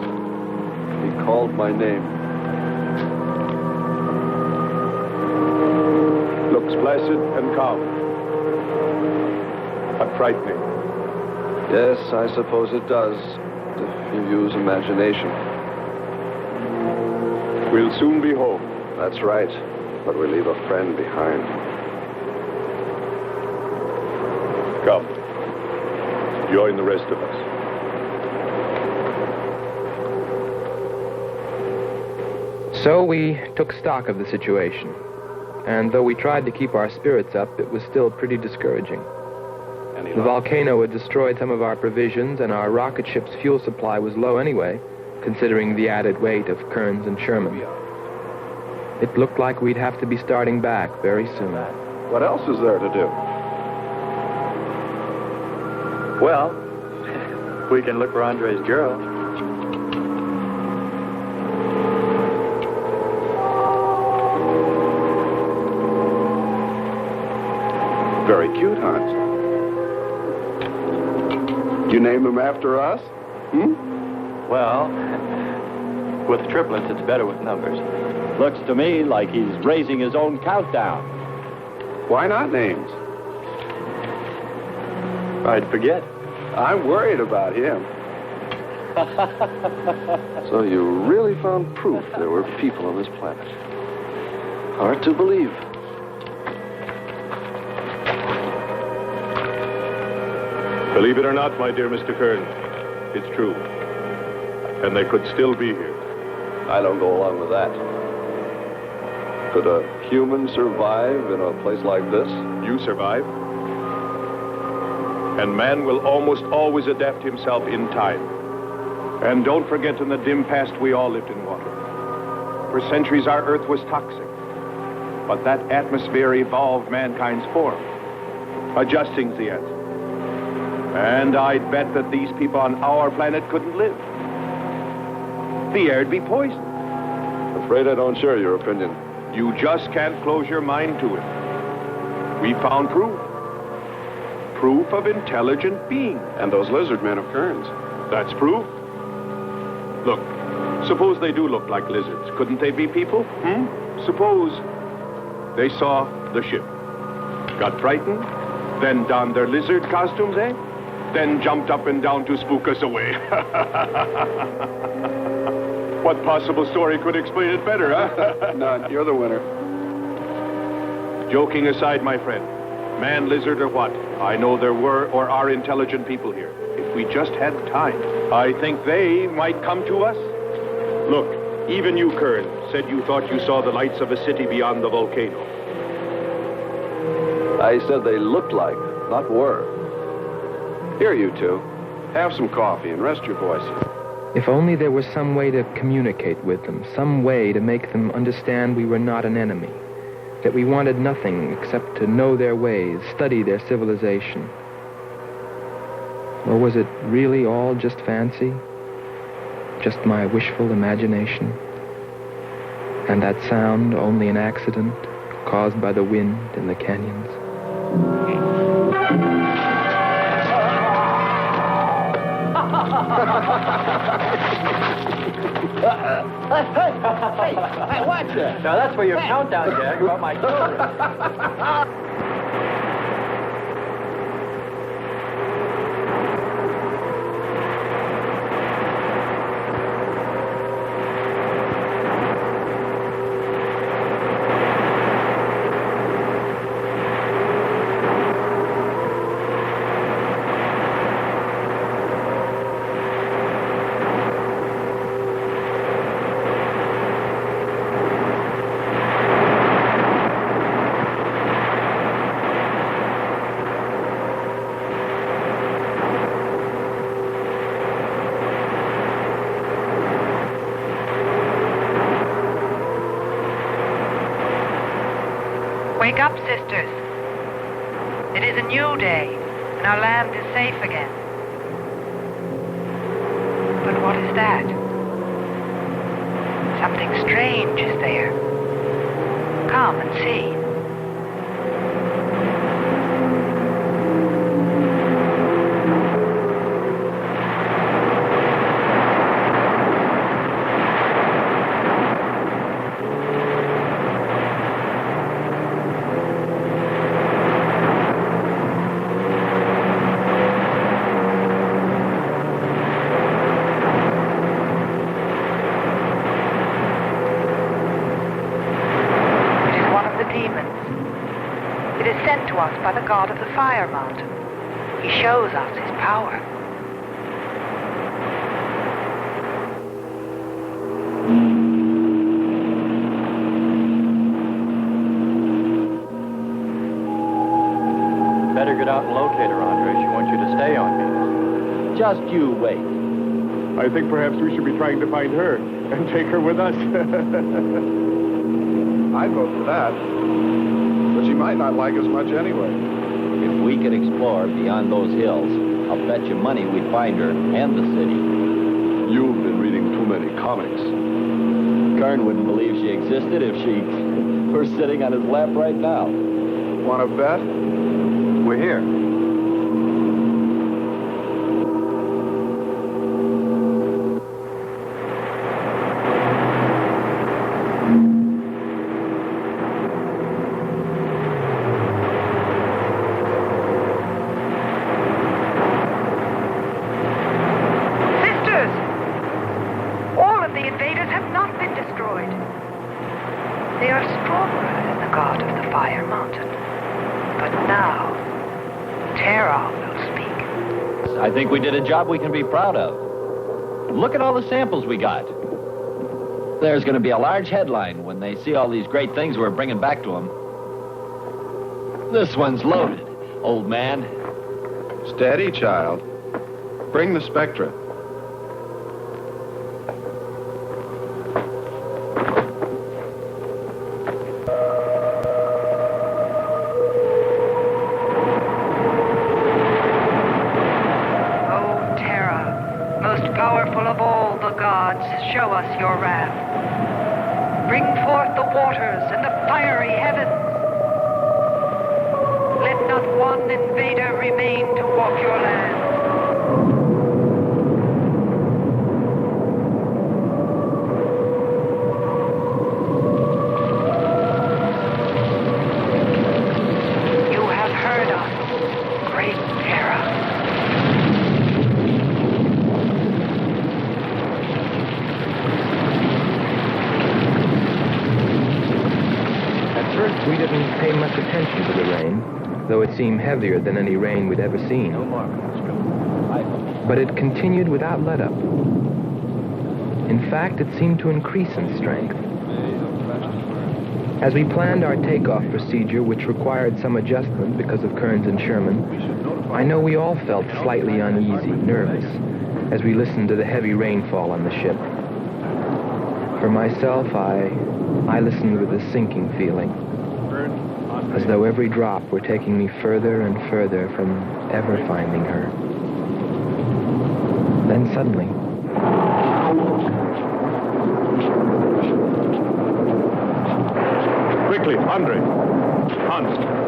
Speaker 6: he called my name.
Speaker 9: Looks placid and calm. But frightening.
Speaker 6: Yes, I suppose it does, if you use imagination.
Speaker 9: We'll soon be home.
Speaker 6: That's right, but we leave a friend behind.
Speaker 9: Come. Join the rest of us.
Speaker 2: So we took stock of the situation. And though we tried to keep our spirits up, it was still pretty discouraging. The volcano had destroyed some of our provisions, and our rocket ship's fuel supply was low anyway, considering the added weight of Kearns and Sherman. It looked like we'd have to be starting back very soon.
Speaker 6: What else is there to do?
Speaker 10: Well, we can look for Andre's girl.
Speaker 6: Very cute, Hans. You name him after us?
Speaker 10: Well, with triplets, it's better with numbers. Looks to me like he's raising his own countdown.
Speaker 6: Why not names?
Speaker 10: I'd forget.
Speaker 6: I'm worried about him. So you really found proof there were people on this planet. Hard to believe.
Speaker 9: Believe it or not, my dear Mr. Kearns, it's true. And they could still be here.
Speaker 6: I don't go along with that. Could a human survive in a place like this?
Speaker 9: You survive. And man will almost always adapt himself in time. And don't forget, in the dim past, we all lived in water. For centuries, our Earth was toxic. But that atmosphere evolved mankind's form, adjusting the answer. And I'd bet that these people on our planet couldn't live. The air'd be poisoned.
Speaker 6: Afraid I don't share your opinion.
Speaker 9: You just can't close your mind to it. We found proof. Proof of intelligent being.
Speaker 6: And those lizard men of Kearns.
Speaker 9: That's proof. Look, suppose they do look like lizards. Couldn't they be people? Suppose they saw the ship, got frightened, then donned their lizard costumes, then jumped up and down to spook us away. What possible story could explain it better, huh?
Speaker 6: None. You're the winner.
Speaker 9: Joking aside, my friend, man, lizard, or what, I know there were or are intelligent people here. If we just had time, I think they might come to us. Look, even you, Kern, said you thought you saw the lights of a city beyond the volcano.
Speaker 6: I said they looked like, not were. Here, you two. Have some coffee and rest your voices.
Speaker 2: If only there was some way to communicate with them, some way to make them understand we were not an enemy, that we wanted nothing except to know their ways, study their civilization. Or was it really all just fancy? Just my wishful imagination? And that sound only an accident? caused by the wind in the canyons.
Speaker 10: Hey, watch it. Now, that's for your countdown gag about my children.
Speaker 12: Wake up, sisters. It is a new day, and our land is safe again. But what is that? Something strange is there. Come and see. By the god of the fire mountain. He shows us his power.
Speaker 10: Better get out and locate her, Andre. She wants you to stay on me.
Speaker 13: Just you wait.
Speaker 9: I think perhaps we should be trying to find her and take her with us.
Speaker 6: I'd vote for that. But she might not like us much anyway.
Speaker 13: If we could explore beyond those hills, I'll bet you money we'd find her and the city.
Speaker 6: You've been reading too many comics.
Speaker 13: Kern wouldn't believe she existed if she were sitting on his lap right now.
Speaker 6: Want to bet? We're here.
Speaker 13: I think we did a job we can be proud of. Look at all the samples we got. There's going to be a large headline when they see all these great things we're bringing back to them. This one's loaded, old man.
Speaker 6: Steady, child. Bring the Spectra.
Speaker 12: Show us your wrath. Bring forth the waters and the fiery heavens. Let not one invader remain to walk your land. You have heard us, great Terra.
Speaker 2: We didn't pay much attention to the rain, though it seemed heavier than any rain we'd ever seen. But it continued without let-up. In fact, it seemed to increase in strength. As we planned our takeoff procedure, which required some adjustment because of Kearns and Sherman, I know we all felt slightly uneasy, nervous, as we listened to the heavy rainfall on the ship. For myself, I listened with a sinking feeling, as though every drop were taking me further and further from ever finding her. Then suddenly,
Speaker 9: quick, Quickly, Andre. Hans.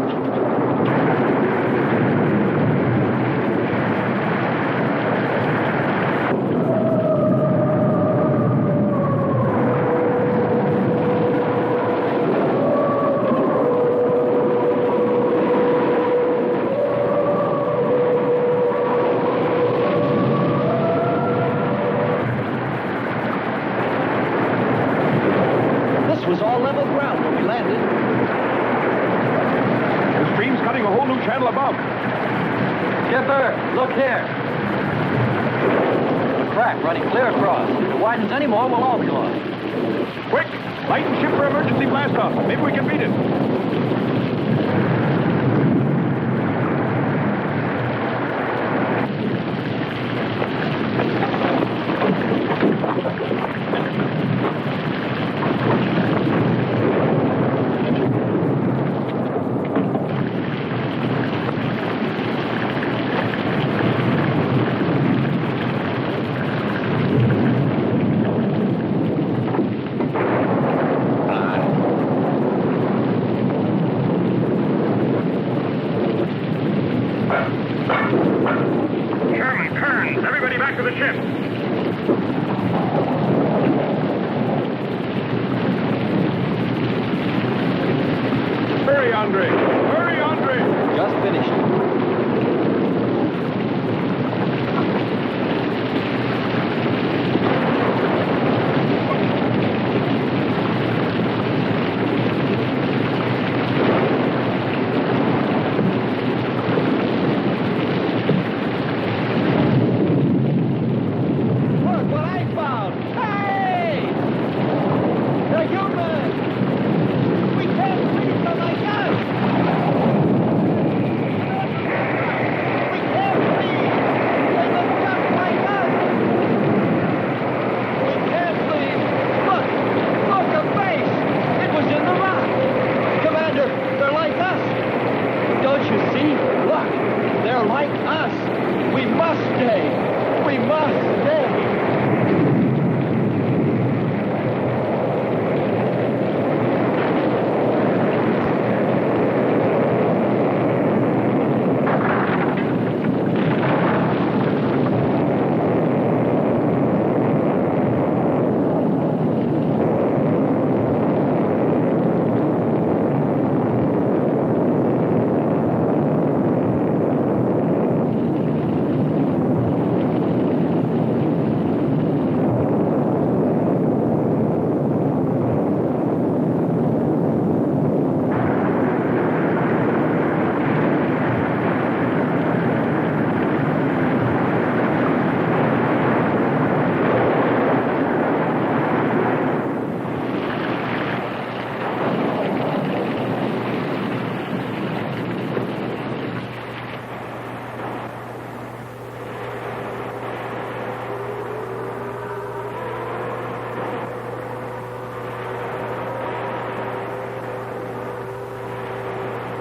Speaker 10: Anymore, we'll all be lost.
Speaker 9: Quick! Lighten ship for emergency blast-off. Maybe we can beat it.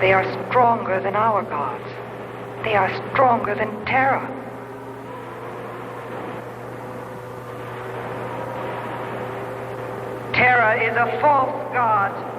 Speaker 12: They are stronger than our gods. They are stronger than Terra. Terra is a false god.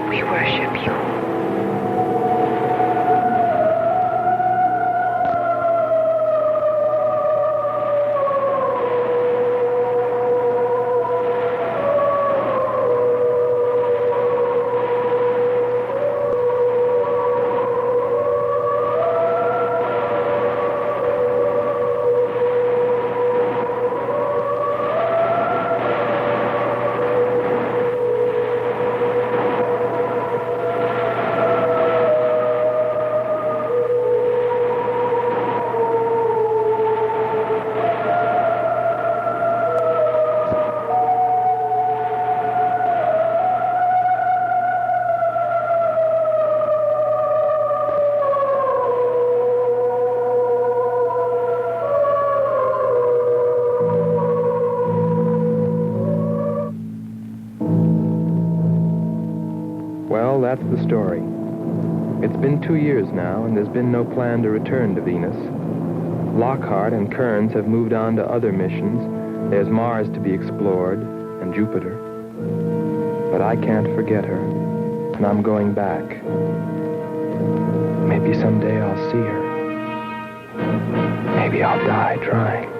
Speaker 12: We worship you.
Speaker 2: Well, that's the story. It's been 2 years now, and there's been no plan to return to Venus. Lockhart and Kearns have moved on to other missions. There's Mars to be explored, and Jupiter. But I can't forget her, and I'm going back. Maybe someday I'll see her. Maybe I'll die trying.